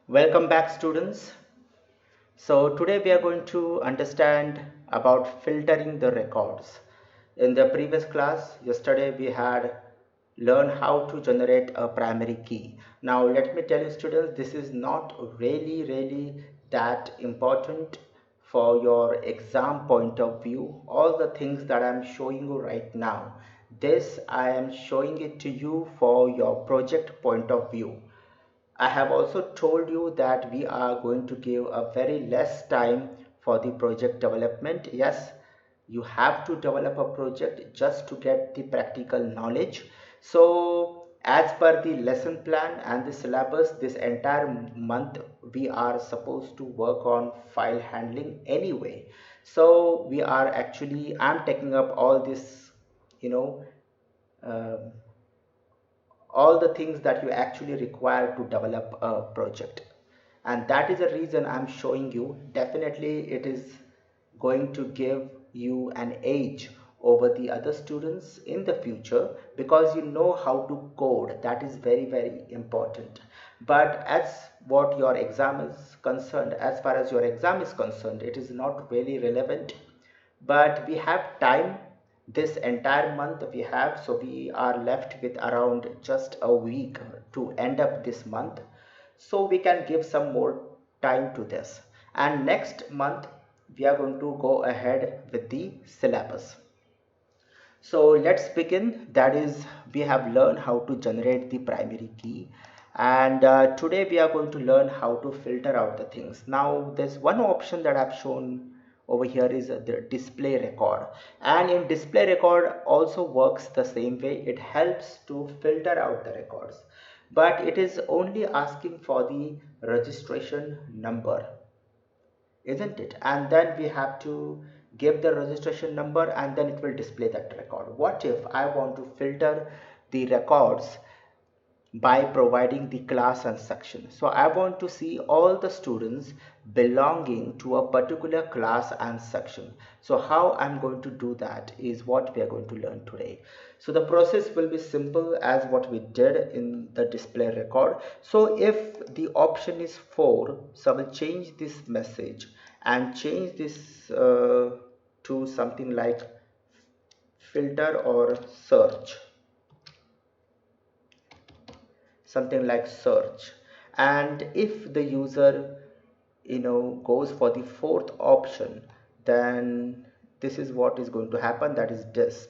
Welcome back, students. So today we are going to understand about filtering the records. In the previous class, yesterday we had learned how to generate a primary key. Now let me tell you, students, this is not really that important for your exam point of view. All the things that I'm showing you right now, this I am showing it to you for your project point of view. I have also told you that we are going to give a very less time for the project development. Yes, you have to develop a project just to get the practical knowledge. So as per the lesson plan and the syllabus, this entire month we are supposed to work on file handling anyway. So we are actually, I'm taking up all this, you know, um all the things that you actually require to develop a project, and that is the reason I'm showing you. Definitely it is going to give you an edge over the other students in the future because you know how to code. That is very important. But as what your exam is concerned, as far as your exam is concerned, it is not really relevant, but we have time. This entire month we have, so we are left with around just a week to end up this month, so we can give some more time to this, and next month we are going to go ahead with the syllabus. So let's begin. That is, we have learned how to generate the primary key, and today we are going to learn how to filter out the things. Now there's one option that I've shown over here is the display record, and in display record also works the same way. It helps to filter out the records, but it is only asking for the registration number, isn't it? And then we have to give the registration number, and then it will display that record. What if I want to filter the records by providing the class and section? So I want to see all the students belonging to a particular class and section. So how I'm going to do that is what we are going to learn today. So the process will be simple as what we did in the display record. So if the option is 4, so I will change this message and change this to something like filter or search, something like search. And if the user goes for the fourth option, then this is what is going to happen. That is dis,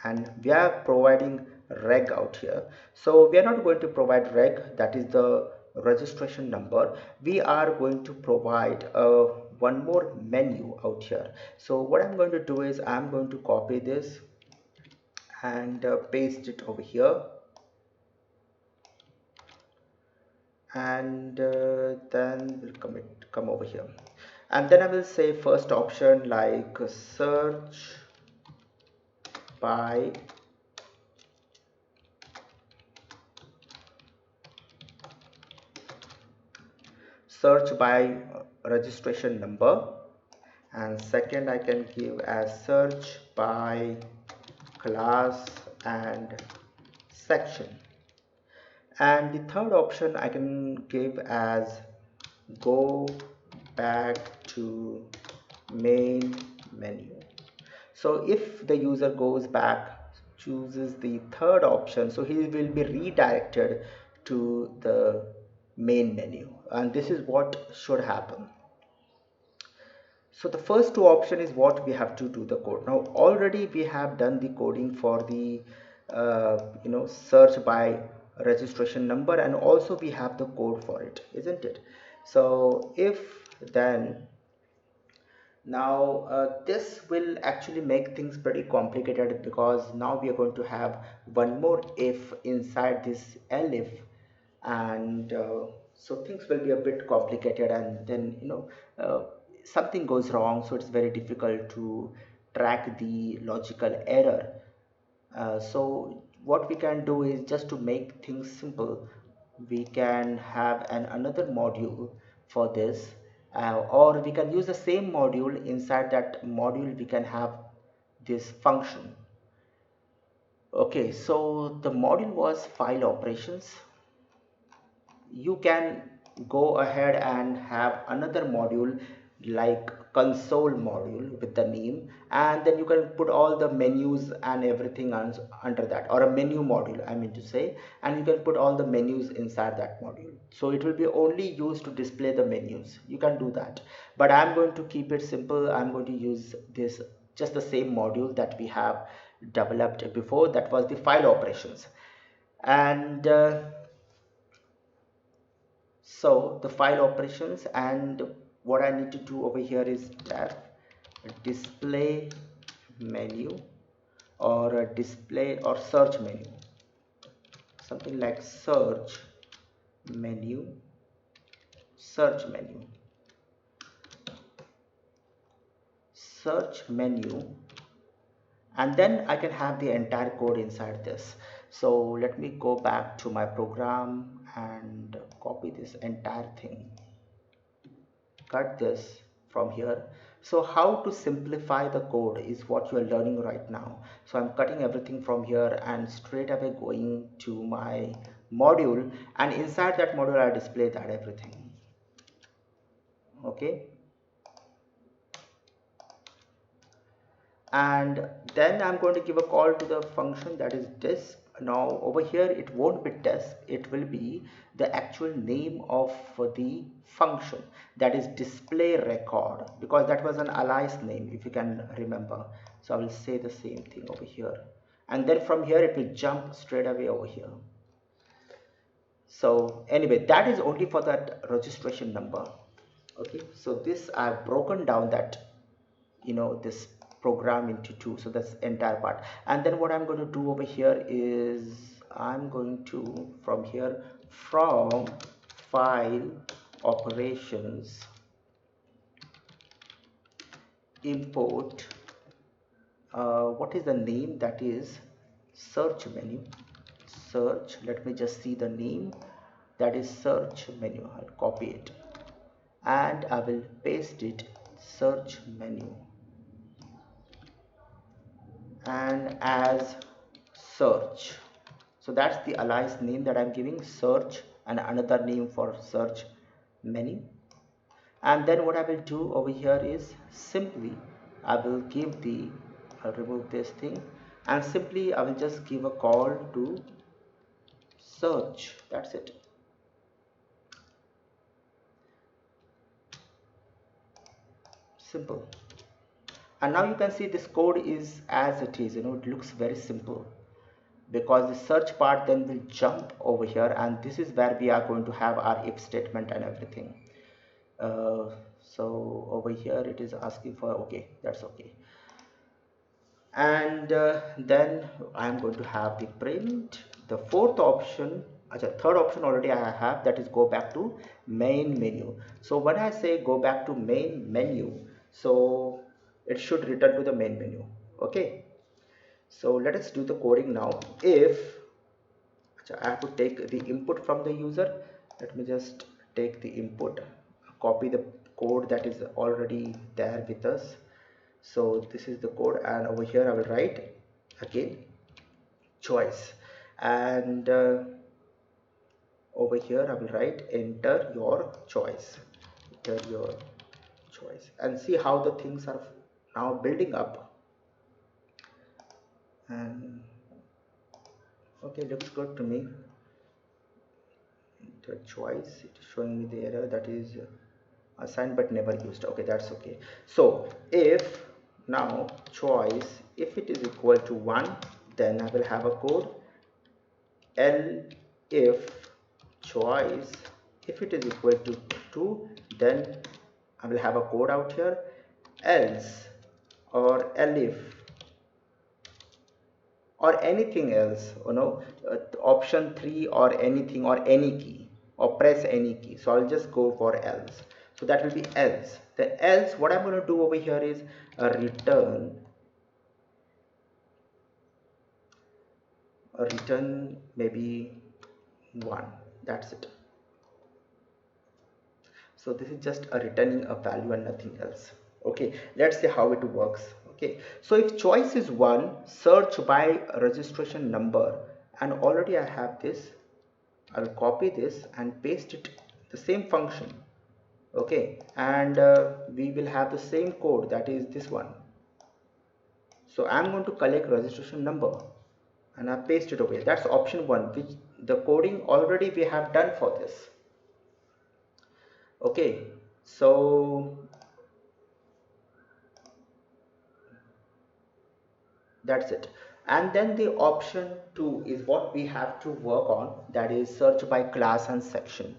and we are providing reg out here. So we are not going to provide reg, that is the registration number. We are going to provide one more menu out here. So what I'm going to do is I'm going to copy this and paste it over here, and then we'll come over here, and then I will say first option like by search by registration number, and second I can give as search by class and section, and the third option I can give as go back to main menu. So if the user goes back, chooses the third option, so he will be redirected to the main menu, and this is what should happen. So the first two option is what we have to do the code. Now already we have done the coding for the search by registration number, and also we have the code for it, isn't it? So if then now this will actually make things pretty complicated, because now we are going to have one more if inside this elif, and so things will be a bit complicated, and then something goes wrong, so it's very difficult to track the logical error. So what we can do is, just to make things simple, we can have another module for this, or we can use the same module. Inside that module we can have this function. Okay, so the module was file operations, you can go ahead and have another module like console module with the name, and then you can put all the menus and everything under that, or a menu module I mean to say, and you can put all the menus inside that module, so it will be only used to display the menus. You can do that, but I'm going to keep it simple. I'm going to use this, just the same module that we have developed before, that was the file operations. And so the file operations, and what I need to do over here is def display menu, or a display or search menu, something like menu search menu search menu, and then I can have the entire code inside this. So let me go back to my program and copy this entire thing, cut this from here. So how to simplify the code is what you are learning right now. So I'm cutting everything from here and straight away going to my module, and inside that module I display that everything. Okay, and then I'm going to give a call to the function that is disk. Now over here it won't be disk, it will be the actual name of the function, that is display record, because that was an alias name if you can remember. So I will say the same thing over here, and then from here it will jump straight away over here. So anyway, that is only for that registration number. Okay, so this I've broken down that, this program into two, so that's entire part. And then what I'm going to do over here is I'm going to from file operations import what is the name, that is search menu. Search, let me just see the name, that is search menu. I'll copy it and I will paste it, search menu, and as search. So that's the alias name that I'm giving, search, and another name for search menu. And then what I will do over here is simply I will give the I'll remove this thing, and simply I will just give a call to search. That's it. Simple. And now you can see this code is as it is, it looks very simple, because the search part then will jump over here, and this is where we are going to have our if statement and everything. So over here it is asking for, okay, that's okay. And then I'm going to have the print, the fourth option, third option already I have, that is go back to main menu. So when I say go back to main menu, so it should return to the main menu. Okay, so let us do the coding now. If I have to take the input from the user, let me just take the input, copy the code that is already there with us. So this is the code, and over here I will write again choice, and over here I will write enter your choice, and see how the things are now building up. And okay, looks good to me. Enter choice, it is showing me the error, that is assigned but never used. Okay, that's okay. So if now choice, if it is equal to 1, then I will have a code. L if choice, if it is equal to 2, then I will have a code out here. Else, or elif, or anything else, option 3, or anything, or any key, or press any key. So I'll just go for else. So that will be else. The else, what I'm going to do over here is return maybe 1. That's it. So this is just a returning a value and nothing else. Okay, let's see how it works. Okay, so if choice is 1, search by registration number, and already I have this I will copy this and paste it the same function. Okay, and we will have the same code, that is this one. So I'm going to collect registration number and I paste it over here. That's option 1, which the coding already we have done for this. Okay, so that's it. And then the option 2 is what we have to work on, that is search by class and section.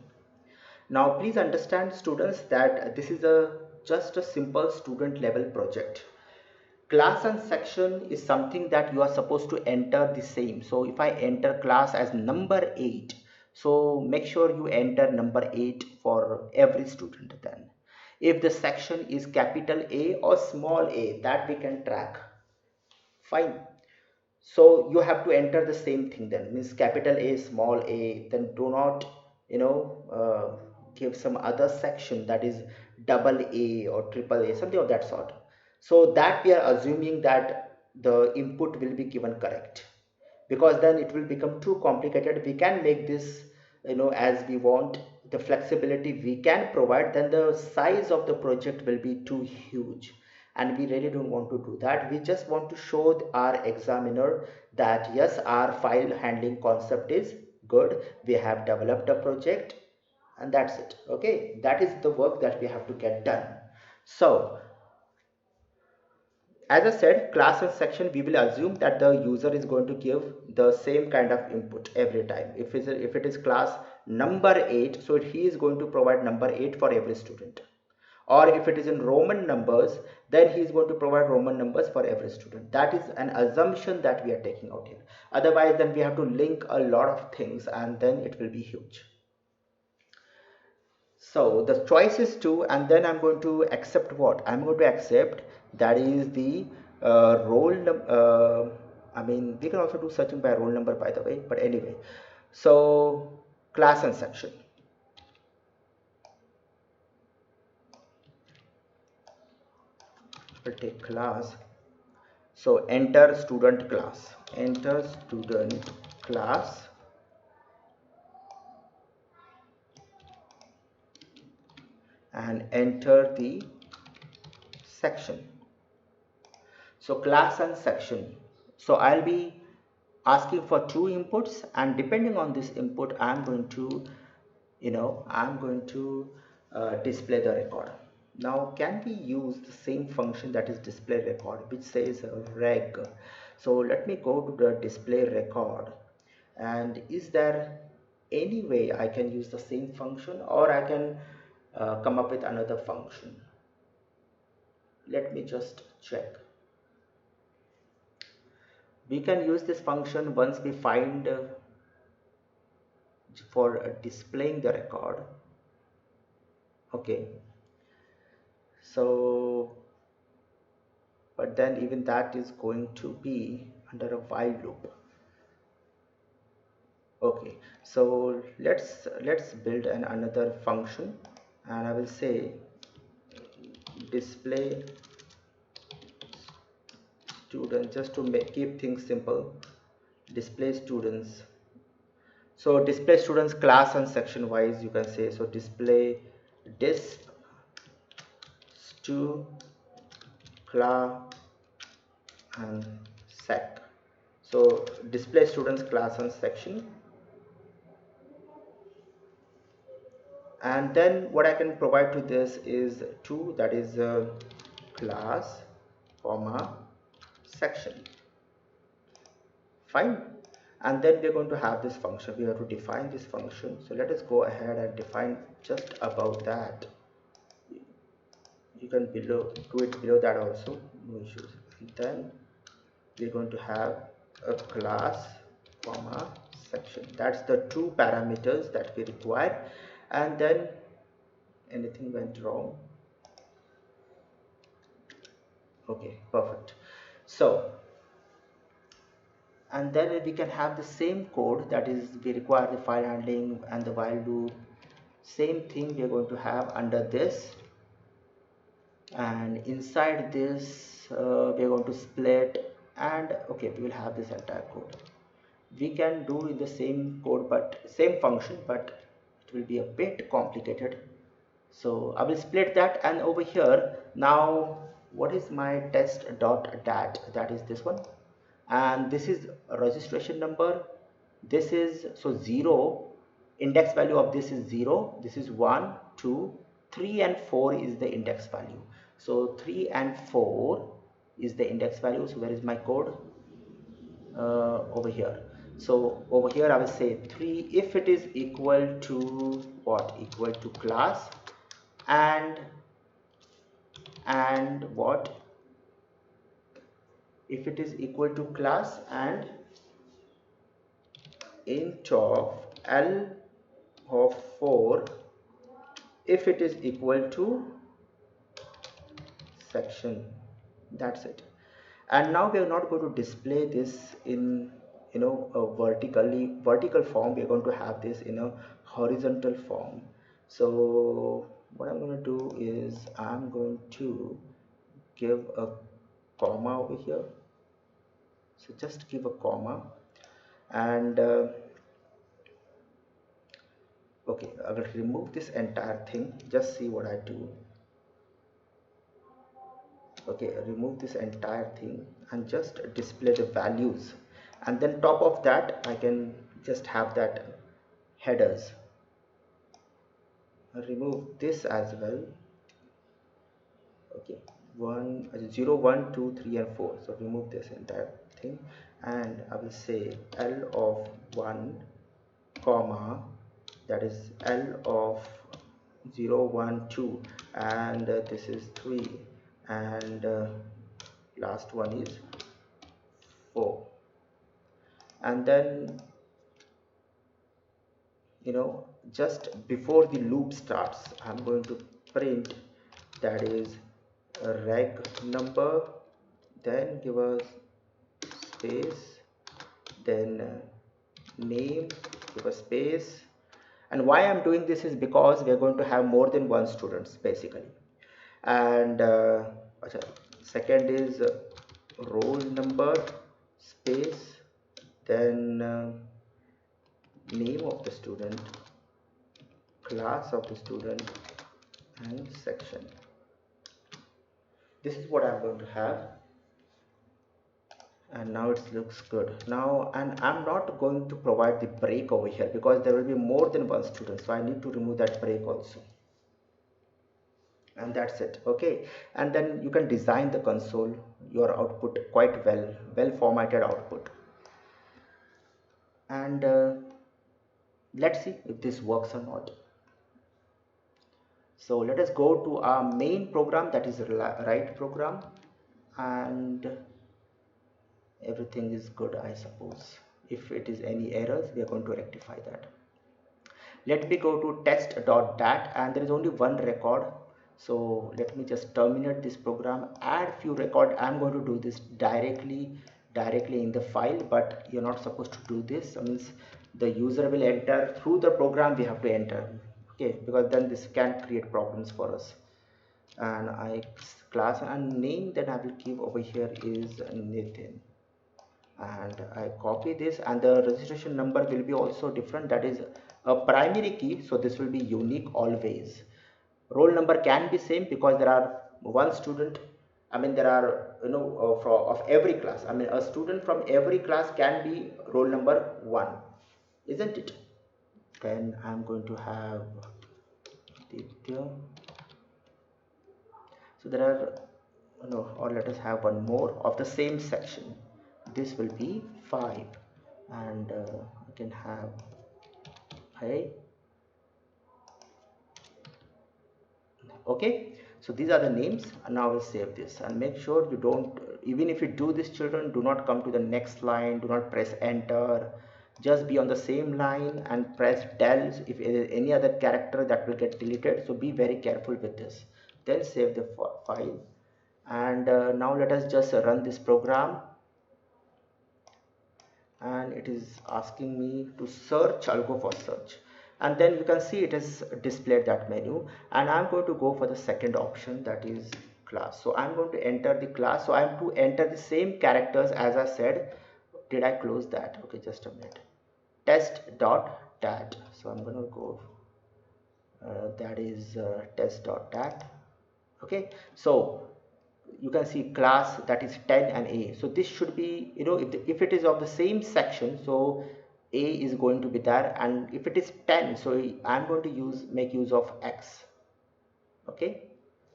Now please understand students that this is just a simple student level project. Class and section is something that you are supposed to enter the same. So if I enter class as number 8, so make sure you enter number 8 for every student. Then if the section is capital A or small a, that we can track. Fine. So you have to enter the same thing, then means capital A small a, then do not give some other section that is double A or triple A, something of that sort, so that we are assuming that the input will be given correct, because then it will become too complicated. We can make this as we want, the flexibility we can provide, then the size of the project will be too huge, and we really don't want to do that. We just want to show our examiner that yes, our file handling concept is good, we have developed a project, and that's it. Okay, that is the work that we have to get done. So as I said, class and section, we will assume that the user is going to give the same kind of input every time. If it is class number 8, so he is going to provide number 8 for every student. Or if it is in Roman numbers, then he is going to provide Roman numbers for every student. That is an assumption that we are taking out here. Otherwise, then we have to link a lot of things and then it will be huge. So the choice is 2, and then I'm going to accept what? I'm going to accept that is the roll I mean, we can also do searching by roll number, by the way, but anyway. So class and section. We'll take class. So enter student class. Enter student class. And enter the section. So class and section. So I'll be asking for 2 inputs, and depending on this input, I'm going to display the record. Now can we use the same function, that is display record, which says reg? So let me go to the display record, and is there any way I can use the same function, or I can come up with another function? Let me just check. We can use this function once we find for displaying the record. Okay, so but then even that is going to be under a while loop. Okay, so let's build another function, and I will say display student, just to keep things simple. Display students. So display students class and section wise, you can say, so display disp stu class and sec. So display students class and section, and then what I can provide to this is 2, that is class comma section. Fine. And then we're going to have this function, we have to define this function. So let us go ahead and define just about that. You can do it below that also, no issues. And then we're going to have a class comma section. That's the 2 parameters that we require. And then anything went wrong? Okay, perfect. So and then we can have the same code, that is we require the file handling and the while loop. Same thing we are going to have under this, and inside this we are going to split, and okay, we will have this entire code. we can do in the same code but same function, but it will be a bit complicated. So I will split that, and over here now what is my test.dat, that is this one, and this is a registration number. This is, so 0, index value of this is 0, this is 1, 2, 3 and 4 is the index value. So 3 and 4 is the index value. So where is my code? Over here. So over here I will say 3 if it is equal to what? Equal to class, and what? If it is equal to class and int of L of 4 if it is equal to section. That's it. And now we are not going to display this in a vertical form. We are going to have this in a horizontal form. So what I'm going to do is I'm going to give a comma over here. So just give a comma, and okay, I will remove this entire thing. Just see what I do. Okay, remove this entire thing and just display the values, and then top of that I can just have that headers. Remove this as well. Okay, 0 1 2 3 and 4. So remove this entire thing, and I will say L of 1 comma, that is L of 0 1 2, and this is 3, and last one is 4. And then just before the loop starts, I'm going to print, that is a reg number, then give us space, then name, give a space. And why I'm doing this is because we are going to have more than one students basically. And second is roll number, space, then name of the student, class of the student, and section. This is what I'm going to have, and now it looks good now. And I'm not going to provide the break over here because there will be more than one student, so I need to remove that break also. And that's it. Okay, and then you can design the console, your output quite well formatted output. And let's see if this works or not. So let us go to our main program, that is write program, and everything is good, I suppose. If it is any errors, we are going to rectify that. Let me go to test.dat, and there is only one record. So let me just terminate this program, add few record. I'm going to do this directly in the file, but you're not supposed to do this. That means the user will enter through the program, we have to enter. Okay, because then this can create problems for us. And class and name that I will give over here is Nathan, and I copy this, and the registration number will be also different, that is a primary key, so this will be unique always. Roll number can be same because there are one student, I mean there are of every class, I mean a student from every class can be roll number 1, isn't it? Then I'm going to have Ditya. So there are or let us have one more of the same section. This will be 5, and I can have hey. Okay, so these are the names, and now we'll save this and make sure you don't, even if you do this children, do not come to the next line, do not press enter, just be on the same line and press del if there is any other character that will get deleted. So be very careful with this, then save the file. And now let us just run this program, and it is asking me to search. I'll go for search, and then you can see it is displayed that menu, and I'm going to go for the second option, that is class. So I'm going to enter the class, so I have to enter the same characters as I said did I close that? Okay, just a minute. Test.dat. So I'm gonna go, that is test.dat. Okay, so you can see class that is 10 and A. So this should be, if it is of the same section, so A is going to be there, and if it is 10, so I'm going to make use of X. Okay,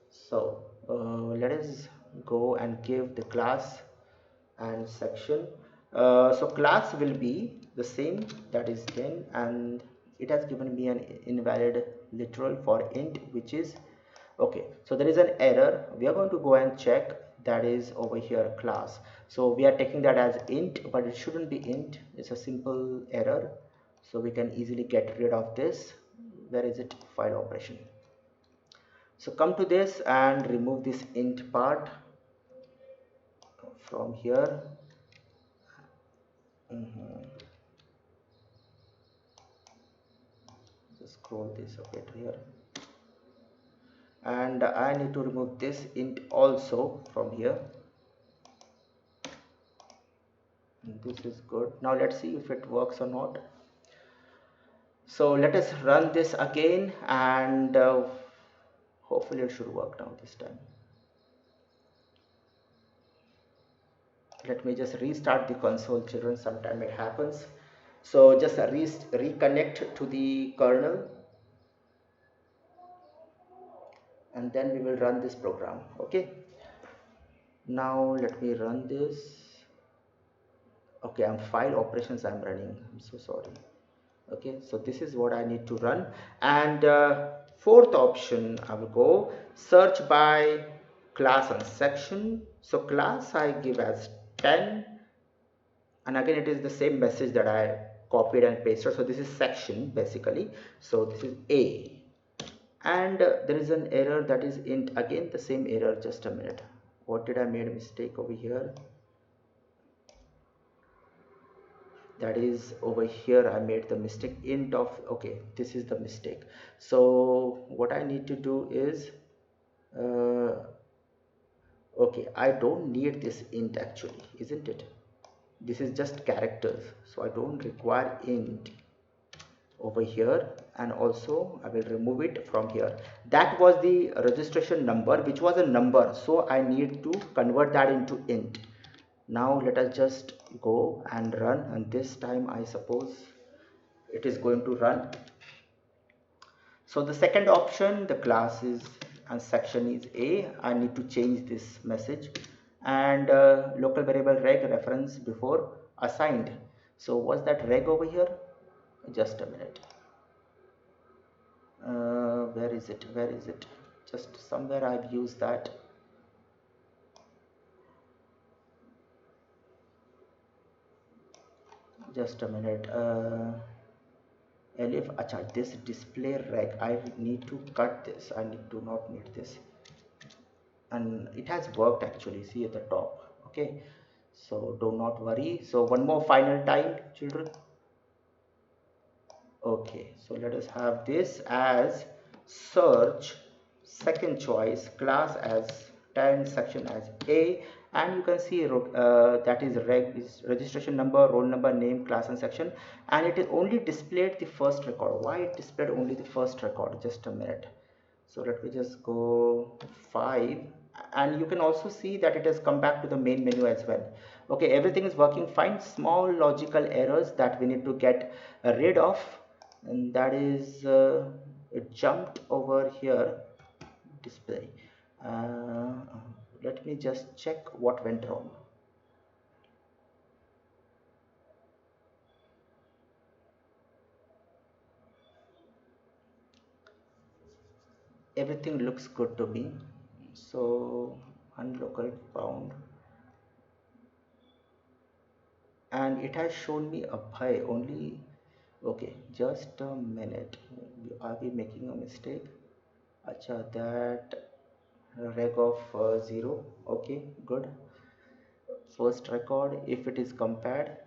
so let us go and give the class and section. So class will be the same, that is 10, and it has given me an invalid literal for int, which is okay. So there is an error. We are going to go and check. That is over here, class. So we are taking that as int, but it shouldn't be int. It's a simple error, so we can easily get rid of this. Where is it? File operation. So come to this and remove this int part from here. Just scroll this a bit here, and I need to remove this int also from here. This is good. Now let's see if it works or not. So let us run this again, and hopefully it should work now this time. Let me just restart the console, children. Sometime it happens. So just reconnect to the kernel, and then we will run this program. Okay, now let me run this. Okay, I'm file operations I'm running. I'm so sorry. Okay, so this is what I need to run, and fourth option I will go search by class and section. So class I give as 10, and again it is the same message that I copied and pasted. So this is section basically. So this is A, and there is an error that is int, again the same error. Just a minute, what did I made a mistake over here? That is over here I made the mistake, int of, okay, this is the mistake. So what I need to do is okay, I don't need this int actually, isn't it? This is just characters, so I don't require int over here, and also I will remove it from here. That was the registration number, which was a number, so I need to convert that into int. Now let us just go and run, and this time I suppose it is going to run. So the second option, the class is and section is A. I need to change this message, and local variable reg reference before assigned. So was that reg over here? Just a minute. Where is it? Where is it? Just somewhere I've used that. Just a minute. Elif, acha, this display reg, I need to cut this. I do not need this, and it has worked actually. See at the top. Okay, so do not worry. So one more final time, children. Okay, so let us have this as search, second choice, class as 10, section as A, and you can see that is registration number, roll number, name, class and section, and it is only displayed the first record. Why it displayed only the first record? Just a minute. So let me just go 5, and you can also see that it has come back to the main menu as well. Okay, everything is working fine. Small logical errors that we need to get rid of, and that is it jumped over here, display. uh, Let me just check what went wrong. Everything looks good to me. So unlocal found, and it has shown me Abhay only. Okay, just a minute. Are we making a mistake? Acha, that reg of 0. Okay, good. First record, if it is compared,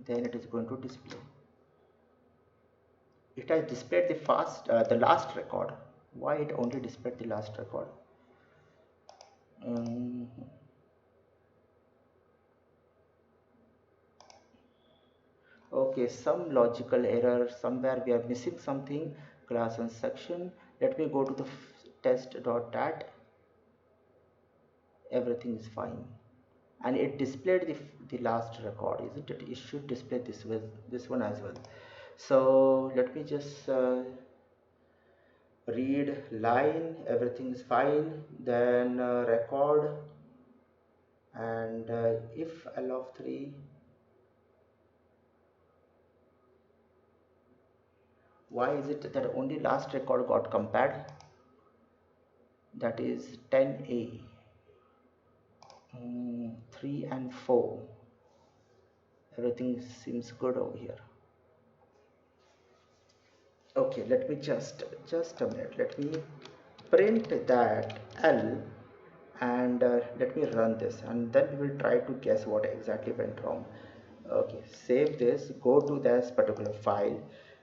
then it is going to display. It has displayed the last record. Why it only displayed the last record? um, Okay, some logical error somewhere, we are missing something. Class and section, let me go to the test.dat. Everything is fine, and it displayed the last record, isn't it? It should display this with this one as well. So let me just read line, everything is fine, then record, and if L of 3, why is it that only last record got compared? That is 10A. 3 and 4, everything seems good over here. Okay, let me just a minute, let me print that L, and let me run this, and then we will try to guess what exactly went wrong. Okay, save this, go to this particular file,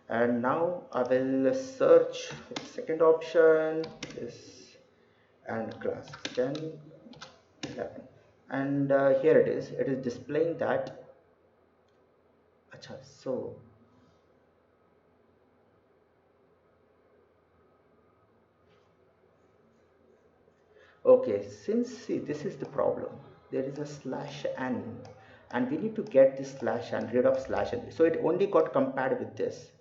and now I will search second option is and class 10, 11, and here it is displaying that. Acha, so okay, since see, this is the problem. There is a slash n, and we need to get this slash n, rid of slash n. So it only got compared with this.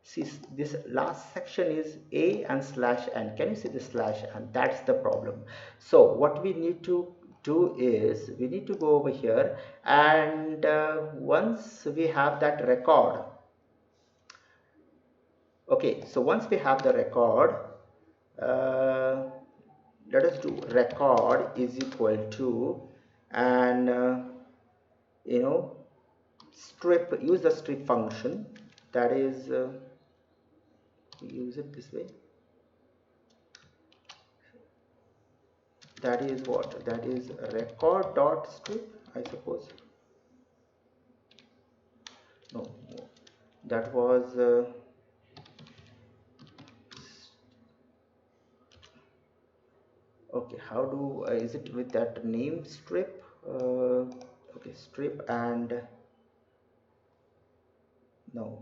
See, this last section is a and slash n. Can you see the slash n? That's the problem. So what we need to do is we need to go over here, and once we have that record. Okay, so once we have the record, uh, let us do record is equal to, and you know, strip, use the strip function, that is use it this way, that is what, that is record dot strip, I suppose. No, that was okay, how do is it with that name strip, okay, strip, and no,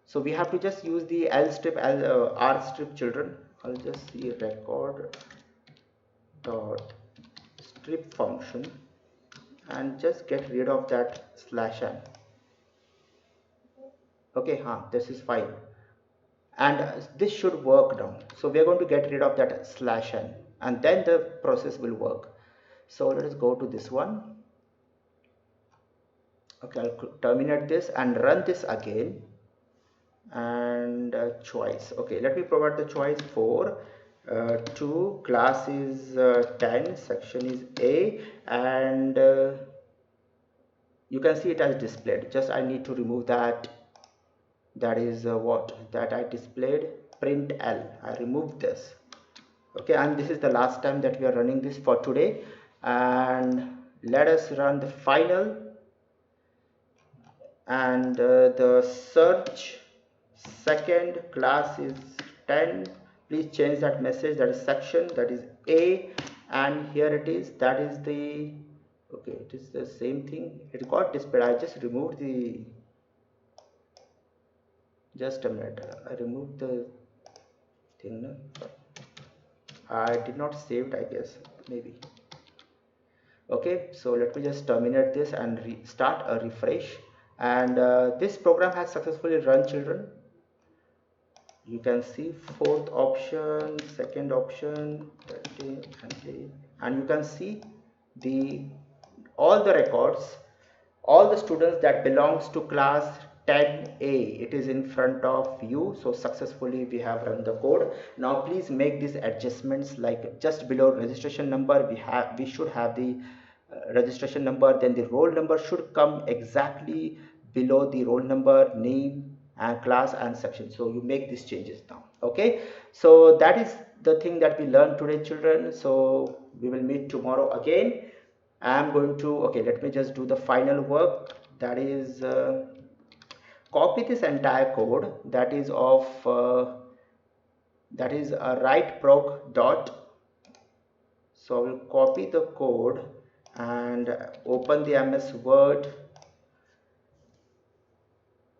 so we have to just use the L strip, R strip, children. I'll just see record dot strip function and just get rid of that slash n. Okay, this is fine, and this should work now. So we are going to get rid of that slash n, and then the process will work. So let us go to this one. Okay, I'll terminate this and run this again, and choice. Okay, let me provide the choice for 2, class is 10, section is A, and you can see it as displayed. Just I need to remove that, that is what that I displayed, print L, I removed this. Okay, and this is the last time that we are running this for today, and let us run the final, and the search second class is 10, please change that message, that is section, that is A, and here it is, that is the, okay, it is the same thing, it got displayed. I just removed the, just a minute, I removed the thing, no? I did not save it, I guess, maybe. Okay, so let me just terminate this and start a refresh, and this program has successfully run, children. You can see fourth option, second option, 30, 20, and you can see the all the records, all the students that belongs to class 10A, it is in front of you. So successfully we have run the code. Now please make these adjustments, like just below registration number we should have the registration number, then the roll number should come exactly below the roll number, name, and class and section. So you make these changes now. Okay, so that is the thing that we learned today, children. So we will meet tomorrow again. I am going to, okay, let me just do the final work, that is copy this entire code, that is of that is a write proc dot. So I will copy the code and open the MS Word,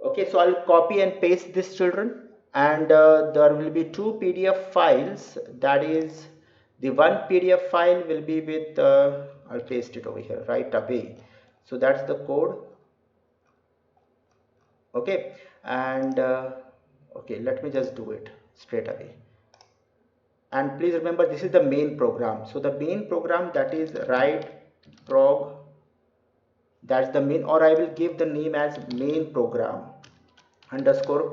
Okay, so I'll copy and paste this, children, and there will be two PDF files. That is, the one PDF file will be with I'll paste it over here right away. So that's the code. Okay, and okay, let me just do it straight away. And please remember, this is the main program. So the main program, that is write prog, that's the main, or I will give the name as main program underscore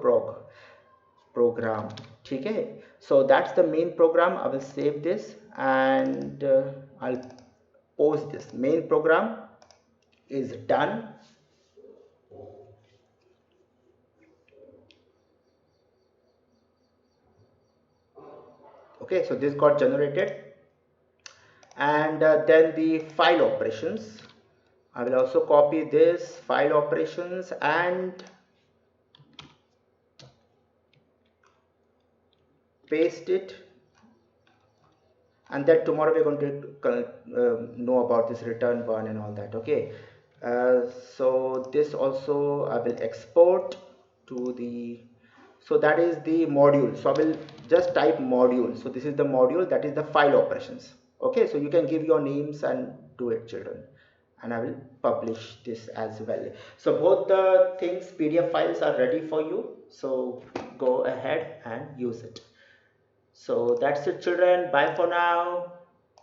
program. Okay, so that's the main program. I will save this, and I'll post this. Main program is done. Okay, so this got generated, and then the file operations, I will also copy this file operations and paste it, and then tomorrow we're going to know about this return one and all that. Okay, so this also I will export to the, so that is the module. So I will just type module. So this is the module, that is the file operations. Okay, so you can give your names and do it, children, and I will publish this as well. So both the things, PDF files, are ready for you, so go ahead and use it. So that's it, children. Bye for now.